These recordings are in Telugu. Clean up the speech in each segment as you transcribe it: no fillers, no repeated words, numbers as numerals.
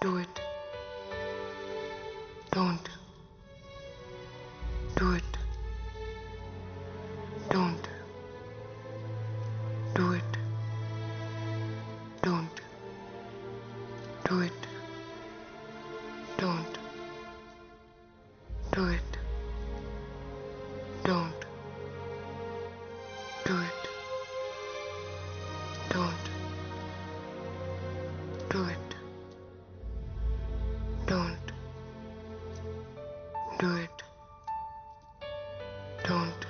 Do it. Don't. Do it. Don't. Do it. Don't. Do it. Don't. Do it. Don't. Do it. Don't. Do it. Don't. Do it. Don't.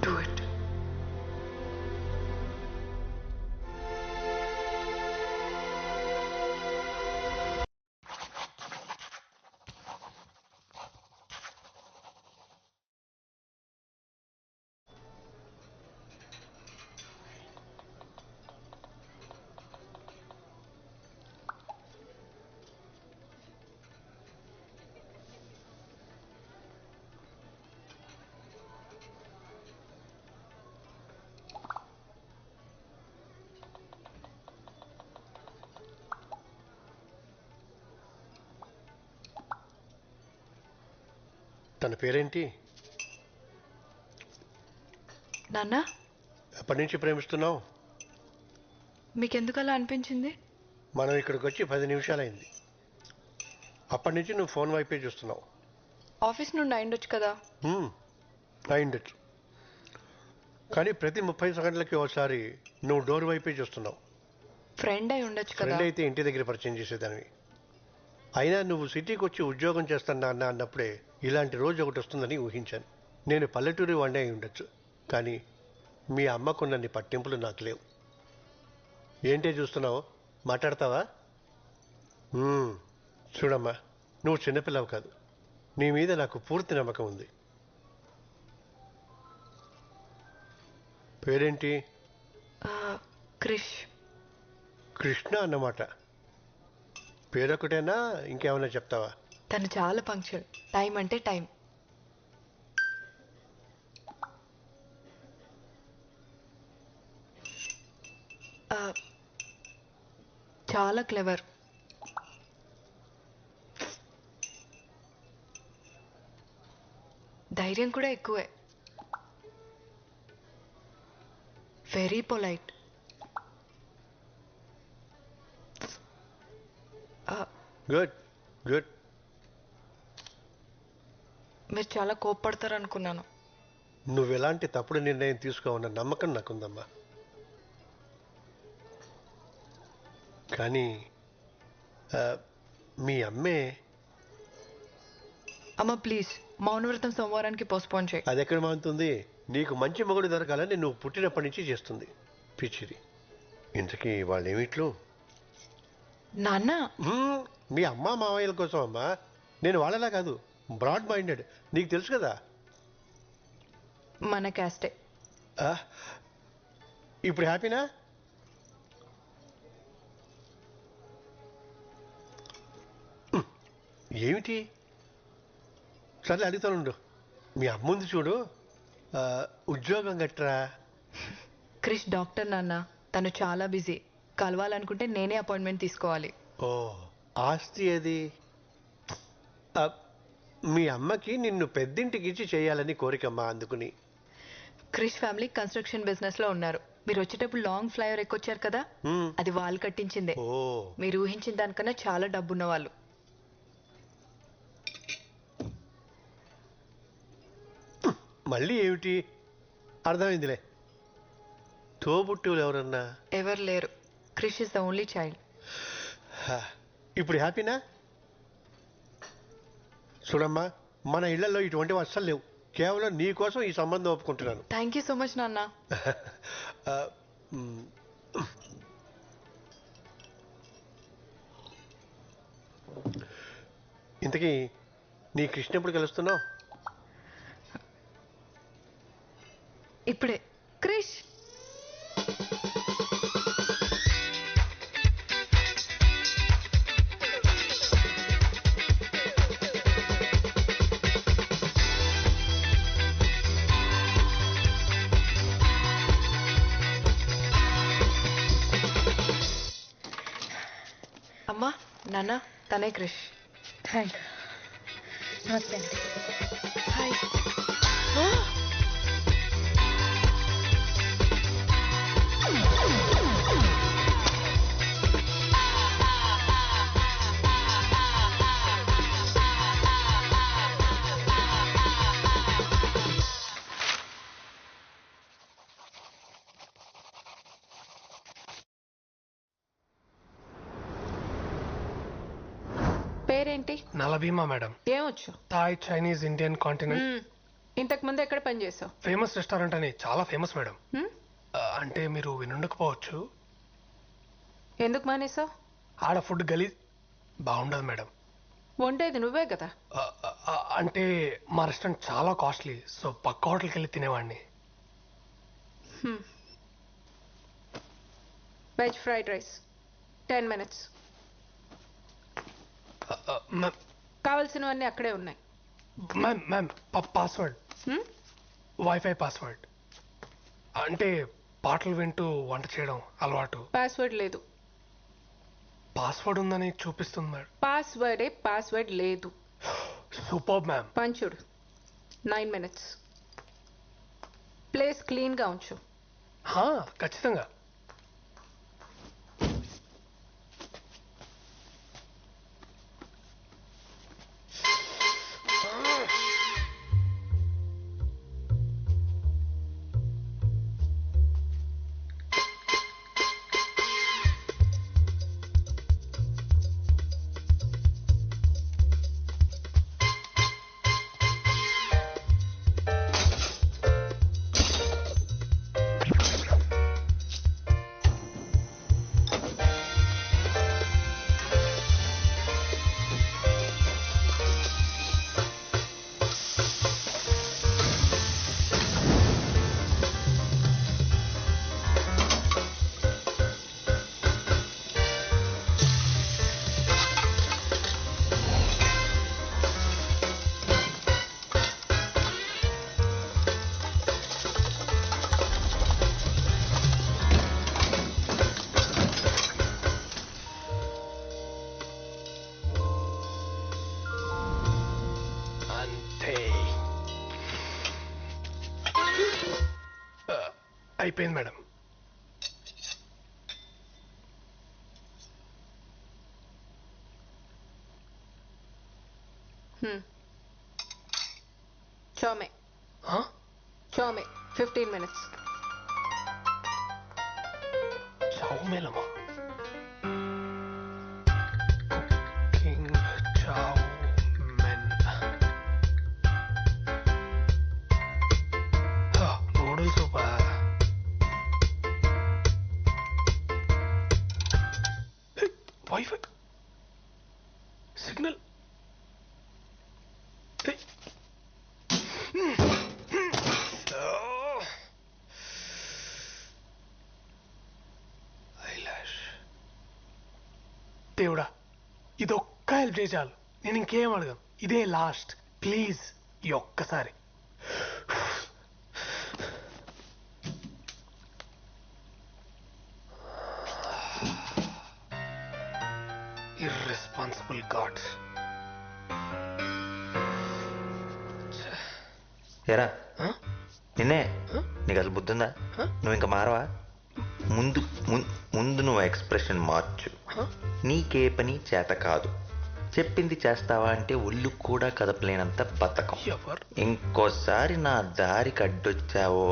Do it. తన పేరేంటి? నాన్న, ఎప్పటి నుంచి ప్రేమిస్తున్నావు? మీకెందుకు అలా అనిపించింది? మనం ఇక్కడికి వచ్చి 10 నిమిషాలైంది. అప్పటి నుంచి నువ్వు ఫోన్ వైపే చూస్తున్నావు. ఆఫీస్ నుండి అయిండొచ్చు కదా. అయిండొచ్చు, కానీ ప్రతి 30 సెకండ్లకి ఒకసారి నువ్వు డోర్ వైపే చూస్తున్నావు. ఫ్రెండ్ అయి ఉండొచ్చు కదా. ఫ్రెండ్ అయితే ఇంటి దగ్గర పరిచయం చేసేదానివి. అయినా నువ్వు సిటీకి వచ్చి ఉద్యోగం చేస్తున్నా అన్నప్పుడే ఇలాంటి రోజు ఒకటి వస్తుందని ఊహించాను. నేను పల్లెటూరి వాడినే అయి ఉండొచ్చు, కానీ మీ అమ్మకున్నన్ని పట్టింపులు నాకు లేవు. ఏంటే చూస్తున్నావు? మాట్లాడతావా? చూడమ్మా, నువ్వు చిన్నపిల్లవు కాదు. నీ మీద నాకు పూర్తి నమ్మకం ఉంది. పేరేంటి? క్రిష్. కృష్ణ అన్నమాట. పేరొకటేనా, ఇంకేమైనా చెప్తావా? తను చాలా పంక్చువల్. టైం అంటే టైం. చాలా క్లెవర్. ధైర్యం కూడా ఎక్కువే. Very polite. Good good. మీరు చాలా కోప్పడతారు అనుకున్నాను. నువ్వు ఎలాంటి తప్పుడు నిర్ణయం తీసుకోవన్న నమ్మకం నాకుందమ్మా. కానీ మీ అమ్మే. అమ్మ ప్లీజ్, మౌనవ్రతం సోమవారానికి పోస్ట్పోన్ చేయి. అది ఎక్కడ మానుతుంది? నీకు మంచి మొగుడు దొరకాలని నువ్వు పుట్టినప్పటి నుంచి చేస్తుంది పిచ్చిది. ఇంతకీ వాళ్ళేమిట్లు? నాన్న, మీ అమ్మ మావయ్యల కోసం అమ్మా. నేను వాళ్ళలా కాదు, బ్రాడ్ మైండెడ్. నీకు తెలుసు కదా. మన క్యాస్టే. ఇప్పుడు హ్యాపీనా? ఏమిటి? సర్లే అడుగుతానుండు. మీ అమ్ముంది చూడు, ఉద్యోగం గట్రా. క్రిష్ డాక్టర్ నాన్న. తను చాలా బిజీ. కలవాలనుకుంటే నేనే అపాయింట్మెంట్ తీసుకోవాలి. ఓ, ఆస్తి అది. మీ అమ్మకి నిన్ను పెద్దింటికి ఇచ్చి చేయాలని కోరికమ్మా, అందుకుని. క్రిష్ ఫ్యామిలీ కన్స్ట్రక్షన్ బిజినెస్ లో ఉన్నారు. మీరు వచ్చేటప్పుడు లాంగ్ ఫ్లైఓవర్ ఎక్కొచ్చారు కదా, అది వాళ్ళు కట్టించిందే. ఓ, మీరు ఊహించిన దానికన్నా చాలా డబ్బున్న వాళ్ళు. మళ్ళీ ఏమిటి? అర్థమైందిలే. తోబుట్టువులు ఎవరన్నా? ఎవరు లేరు. Krish is the only child. ఇప్పుడు హ్యాపీనా? చూడమ్మా, మన ఇళ్లలో ఇటువంటివి అస్సలు లేవు. కేవలం నీ కోసం ఈ సంబంధం ఒప్పుకుంటున్నాను. థ్యాంక్ యూ సో మచ్ నాన్న. ఇంతకీ నీ కృష్ణ ఎప్పుడు కలుస్తున్నావు? ఇప్పుడే. క్రిష్, నాన్న తనే క్రిష్. హాయ్. నమస్తే అండి. హాయ్. పేరేంటి? నలభీమా మేడం. ఏమొచ్చు? Thai, Chinese, Indian, continent. ఇంతకు ముందు ఎక్కడ పని చేసావు? ఫేమస్ రెస్టారెంట్ అని చాలా ఫేమస్ మేడం. అంటే మీరు వినుండకపోవచ్చు. ఎందుకు మానేసావు? ఆడ ఫుడ్ గలీజ్ బాగుండదు మేడం. వండేది నువ్వే కదా. అంటే మా రెస్టారెంట్ చాలా కాస్ట్లీ, సో పక్క హోటల్కి వెళ్ళి తినేవాడిని. Veg fried rice 10 minutes. కావలసినవన్నీ అక్కడే ఉన్నాయి. Ma'am password, wifi password. అంటే పాటలు వింటూ వంట చేయడం అలవాటు. పాస్వర్డ్ లేదు. పాస్వర్డ్ ఉందని చూపిస్తుంది మేడం. పాస్వర్డ్ లేదు. Super ma'am. పంచుడు 9 minutes. ప్లేస్ క్లీన్ గా ఉంచు. ఖచ్చితంగా. అయిపోయింది మేడం. Chow mein 15 minutes. చౌమేలమా? Cooking chow mein. Noodles super. Wifi signal. దేవుడా, ఇదొక్క హెల్ప్ చేయి చాలు. నేను ఇంకేం అడగను. ఇదే లాస్ట్. ప్లీజ్ ఈ ఒక్కసారి. Irresponsible gods. ఏరా నిన్నే, నీకు అసలు బుద్ధుందా? నువ్వు ఇంకా మారవా? ముందు ముందు నువ్వు ఎక్స్ప్రెషన్ మార్చు. నీకే పని చేత కాదు. చెప్పింది చేస్తావా అంటే ఒళ్ళు కూడా కదపలేనంత బతకం. ఇంకోసారి నా దారికి అడ్డొచ్చావో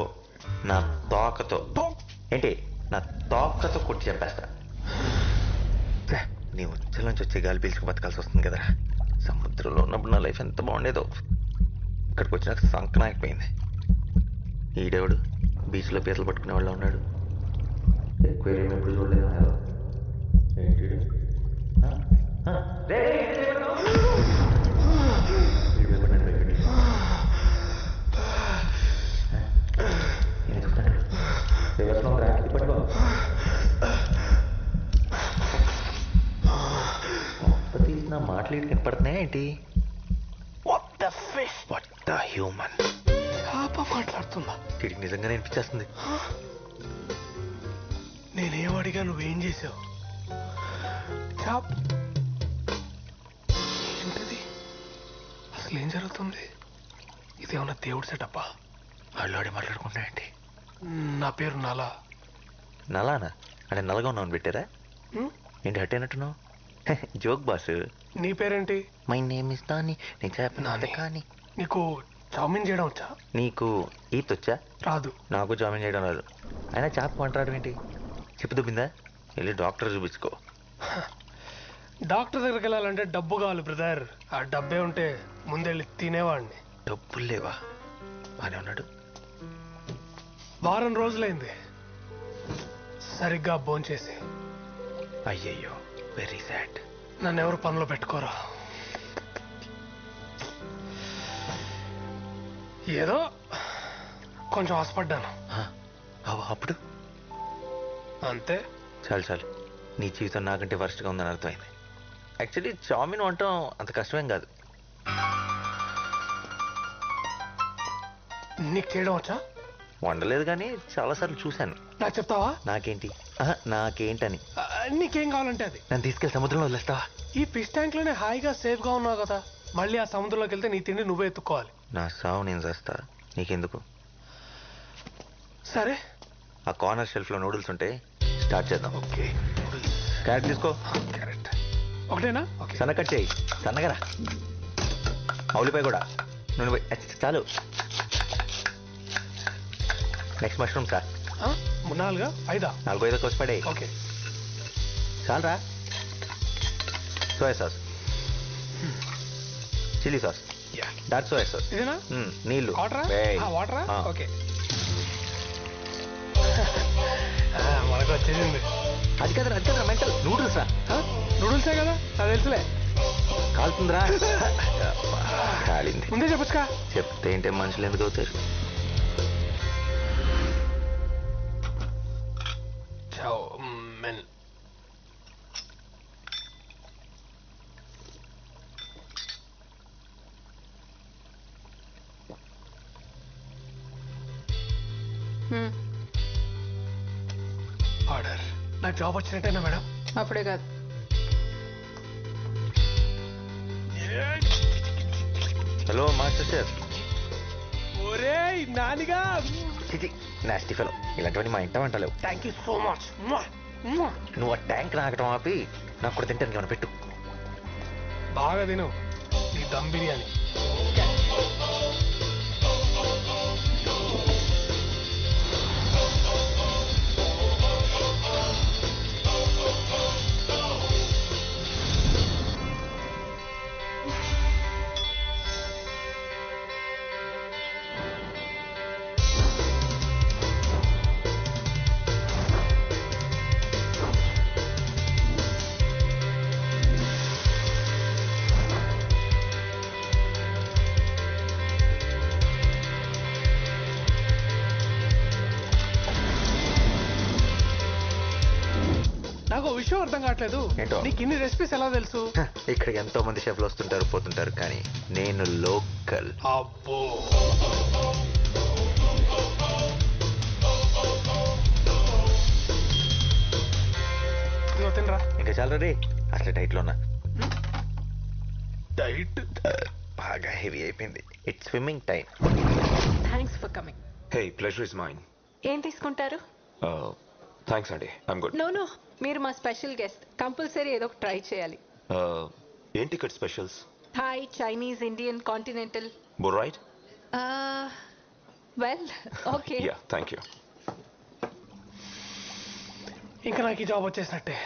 నా తోకతో నా తోకతో కొట్టి చెప్పేస్తా. నీ ఉచ్చల నుంచి వచ్చే గాలి పీల్చుకు బతకాల్సి వస్తుంది కదరా. సముద్రంలో ఉన్నప్పుడు నా లైఫ్ ఎంత బాగుండేదో. ఇక్కడికి వచ్చినాక సంకనాకపోయింది. ఈడేవాడు బీచ్లో పీతలు పట్టుకునే వాళ్ళు ఉన్నాడు. ఎక్వేరియం ఎప్పుడు చూడలేదు. తీసిన మాటలు ఇటు కనపడుతున్నాయా ఏంటి? హ్యూమన్ మాట్లాడుతుందా? వీడికి నిజంగానే అనిపించేస్తుంది. నేనేం అడిగా, నువ్వేం చేసావు? అసలు ఏం జరుగుతుంది? ఇదేమన్నా దేవుడు సెటప్పా? వాళ్ళు మాట్లాడుకుంటాయండి. నా పేరు నలా. నలానా అంటే నల్లగా ఉన్నావు పెట్టారా? హ్మ్? ఏంటి హట్ అయినట్టున్నావు? Joke boss. నీ పేరేంటి? మై నేమ్ ఇస్ దాని. నేను చెప్పిన నాని. కానీ నీకు చావుమీన్ చేయడం వచ్చా? నీకు ఈత్ వచ్చా? రాదు. నాకు జామిన్ చేయడం రాదు. అయినా చేప మాట్లాడడం ఏంటి? చెప్పు దుబ్బిందా? వెళ్ళి డాక్టర్ చూపించుకో. డాక్టర్ దగ్గరికి వెళ్ళాలంటే డబ్బు కావాలి బ్రదర్. ఆ డబ్బే ఉంటే ముందెళ్ళి తినేవాడిని. డబ్బులు లేవా? బానే ఉన్నాడు. వారం రోజులైంది సరిగ్గా భోంచేసి. అయ్యయ్యో, వెరీ సాడ్. నన్ను ఎవరు పనిలో పెట్టుకోరా. ఏదో కొంచెం ఆశపడ్డాను అప్పుడు అంతే. చాలు చాలు, నీ జీవితం నాకంటే వర్స్ట్గా ఉందని అర్థమైంది. యాక్చువల్లీ చామిన్ వంటం అంత కష్టమేం కాదు. నీకు చేయడం వచ్చా? వండలేదు కానీ చాలాసార్లు చూశాను. నాకు చెప్తావా? నాకేంటి? నాకేంటని. నీకేం కావాలంటే అది. నన్ను తీసుకెళ్ళి సముద్రంలో వదిలేస్తావా? ఈ ఫిష్ ట్యాంక్ లోనే హాయిగా సేఫ్ గా ఉన్నావు కదా. మళ్ళీ ఆ సముద్రంలోకి వెళ్తే నీ తిండి నువ్వే ఎత్తుక్కోవాలి. నా సావు నేను చేస్తా, నీకెందుకు? సరే. ఆ కార్నర్ షెల్ఫ్ లో నూడిల్స్ ఉంటే స్టార్ట్ చేద్దాం. ఓకే. క్యారెట్ తీసుకో. క్యారెట్ ఒకటేనా? ఓకే. సన్న కట్ చేయి, సన్నగరా. ఉల్లిపాయ కూడా. నూనె పోయి. చాలు. Next mushroom sir. 4 5 4 5 కోసి పడే. ఓకే. చాలరా. Soya sauce, chilli sauce, dark soya sauce. ఇదేనా? నీళ్ళు. వాటరా? వేయ్. వాటరా? ఆ. ఓకే. మనకు వచ్చేసింది. అది కదరా, అది కదరా మెంటల్. నూడిల్స్ రా. నూడిల్సే కదా, నాకు తెలుసులే. కాలుతుందిరా. కాలింది. ముందే చెప్పచ్చుకా. చెప్తే ఏంటే మనుషులు ఎందుకు అవుతారు? చావుమెన్. ఆర్డర్. నాకు జాబ్ వచ్చినట్టేనా మేడం? అప్పుడే కాదు. Hello master chef. ఒరే నానిగా. చిచి, నాస్టీ ఫెలో. ఇలాంటివన్నీ మా ఇంట వంటలేవు. Thank you so much. నువ్వు ఆ ట్యాంక్ నాకటం ఆపి నాకు కూడా తింటానికి ఏమైనా పెట్టు. బాగా తిను నీ దమ్ బిర్యానీ. నాకు ఓ విషయం అర్థం కావట్లేదు. ఏంటో? నీకు ఇన్ని రెసిపీస్ ఎలా తెలుసు? ఇక్కడికి ఎంతో మంది షెఫ్లు వస్తుంటారు పోతుంటారు, కానీ నేను లోకల్. అబ్బో. ఇదిగో తినరా. ఇంకా చాలా రే, అసలు డైట్లో ఉన్నా. డైట్ బాగా హెవీ అయిపోయింది. It's swimming time. Thanks for coming. Hey, pleasure is mine. ఏం తీసుకుంటారు? Thanks, Andy. I'm good. No no, మీరు మా స్పెషల్ గెస్ట్. కంపల్సరీ ఏదో ఒక ట్రై చేయాలి. ఏం ticket specials? Thai, Chinese, Indian, continental. Both right? Well okay. Yeah, thank you. ఇంకా నాకు ఈ జాబ్ వచ్చేసినట్టే.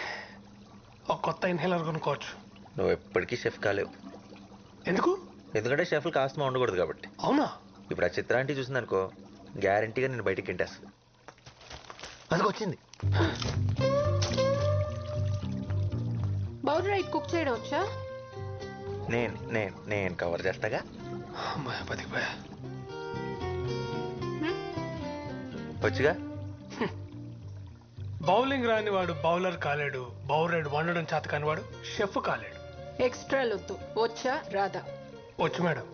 ఒక కొత్త ఇన్హేలర్ కొనుక్కోవచ్చు. నువ్వు ఎప్పటికీ షెఫ్ కాలేవు. ఎందుకు? ఎందుకంటే షెఫ్లు కాస్త ఉండకూడదు కాబట్టి. అవునా? ఇప్పుడు ఆ చిత్రాంటి చూసిందనుకో, గ్యారంటీగా నేను బయటికి తింటేస్తుంది. అందుకు వచ్చింది. బౌల్ రైట్ కుక్ చేయడం వచ్చా? నేను కవర్ చేస్తాగా. అమ్మాయి బతికిపోయా. వచ్చుగా. బౌలింగ్ రాని వాడు బౌలర్ కాలేడు. బౌలర్ వండడం చేత కాని వాడు షెఫ్ కాలేడు. ఎక్స్ట్రా లొద్దు. వచ్చా రాదా? వచ్చు మేడం.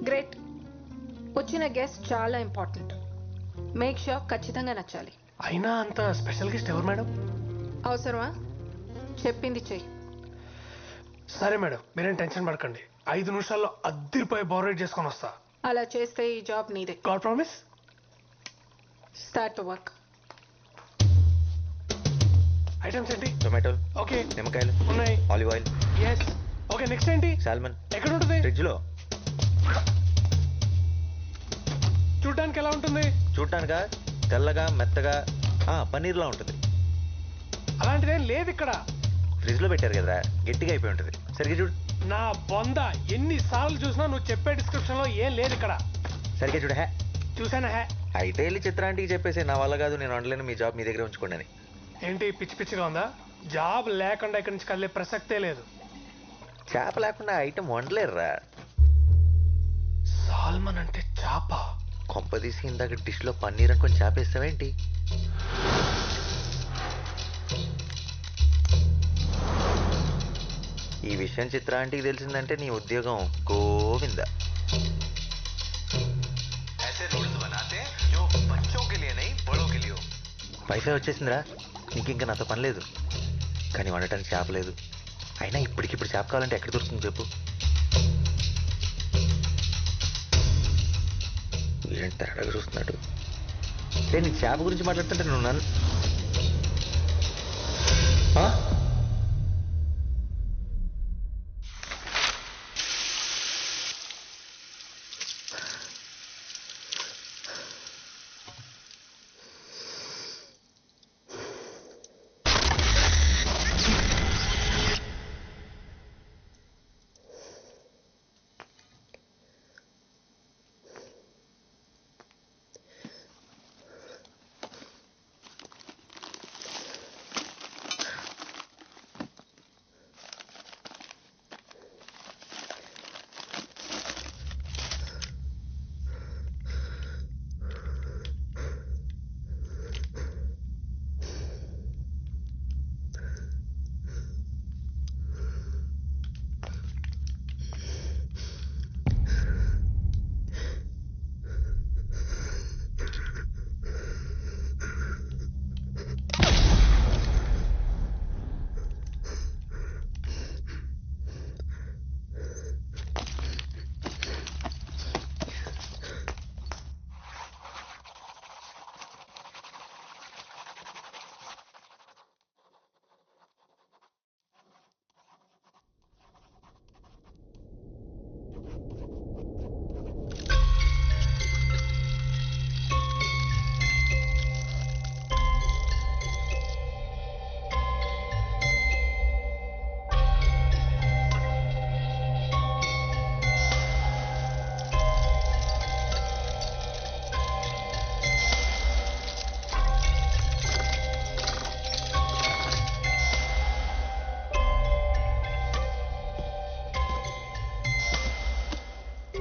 గ్రేట్. వచ్చిన గెస్ట్ చాలా ఇంపార్టెంట్. మేక్ షూర్ ఖచ్చితంగా నచ్చాలి. అయినా అంత స్పెషల్ గెస్ట్ ఎవరు మేడం? అవసరమా? చెప్పింది చెయ్యి. సరే మేడం, మీరేం టెన్షన్ పడకండి. 5 నిమిషాల్లో అద్దరిపోయి బోరేట్ చేసుకొని వస్తా. అలా చేస్తే ఈ జాబ్ నీదే. God promise. Start to work. Items ఏంటి? టొమాటోలు, ఓకే నిమ్మకాయలు, ఉన్నాయి. Olive oil, yes. Okay next ఏంటి? సాల్మన్. ఎక్కడ ఉంటుంది? ఫ్రిడ్జ్ లో. చూడడానికి ఎలా ఉంటుంది? చూడటానికా? తెల్లగా మెత్తగా పన్నీర్లా ఉంటుంది. అలాంటిదేం లేదు ఇక్కడ. ఫ్రిడ్జ్ లో పెట్టారు కదా, గట్టిగా అయిపోయి ఉంటుంది. సరిగ్గా చూడు. నా బొంద ఎన్నిసార్లు చూసినా నువ్వు చెప్పే డిస్క్రిప్షన్ లో ఏం లేదు ఇక్కడ. సరిగ్గా చూడు. చూసానా? అయితే వెళ్ళి చిత్రాంటికి చెప్పేసి నా వల్ల కాదు, నేను వండలేను, మీ జాబ్ మీ దగ్గర ఉంచుకోండి అని. ఏంటి పిచ్చి పిచ్చిగా ఉందా? జాబ్ లేకుండా ఇక్కడి నుంచి కదిలే ప్రసక్తే లేదు. చేప లేకుండా ఐటమ్ వండలేరురా. సాల్మన్ అంటే చేప. కొంపదీసి ఇందాక డిష్ లో పన్నీర్ అనుకొని చేప వేస్తావేంటి? ఈ విషయం చిత్రాంటికి తెలిసిందంటే నీ ఉద్యోగం గోవింద. వైఫై వచ్చేసిందిరా, నీకు ఇంకా నాతో పని లేదు. కానీ వండటానికి చేప లేదు. అయినా ఇప్పటికిప్పుడు చేప కావాలంటే ఎక్కడ దొరుకుతుంది చెప్పు? వీళ్ళని తేడాగా చూస్తున్నాడు. నేను చేప గురించి మాట్లాడుతుంటే నువ్వు నన్ను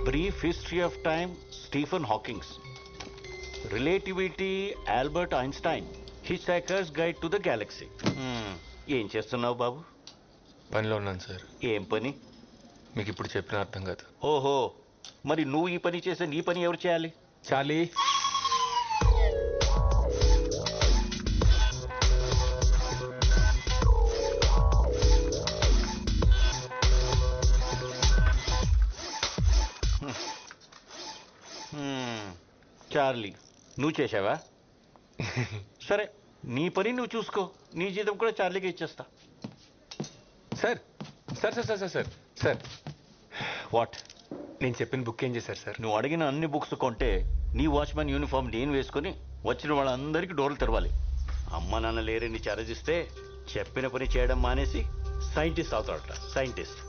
Brief History of Time, Stephen Hawking. Relativity, Albert Einstein. Hitchhiker's Guide to the Galaxy. ఏం చేస్తున్నావు బాబు? పనిలో ఉన్నాను సార్. ఏం పని? మీకు ఇప్పుడు చెప్పిన అర్థం కాదు. ఓహో, మరి నువ్వు ఈ పని చేస్తే నీ పని ఎవరు చేయాలి? చాలీ. చార్లీ, నువ్వు చేసావా? సరే, నీ పని నువ్వు చూసుకో. నీ జీతం కూడా చార్లీకి ఇచ్చేస్తా. Sir sir sir sir sir sir what? నేను చెప్పిన బుక్ ఏం చేశారు సార్? నువ్వు అడిగిన అన్ని బుక్స్ కొంటే నీ వాచ్మెన్ యూనిఫామ్ నేను వేసుకుని వచ్చిన వాళ్ళందరికీ డోర్లు తెరవాలి. అమ్మ నాన్న లేరని ఛార్జ్ ఇస్తే చెప్పిన పని చేయడం మానేసి సైంటిస్ట్ అవుతాడట. సైంటిస్ట్.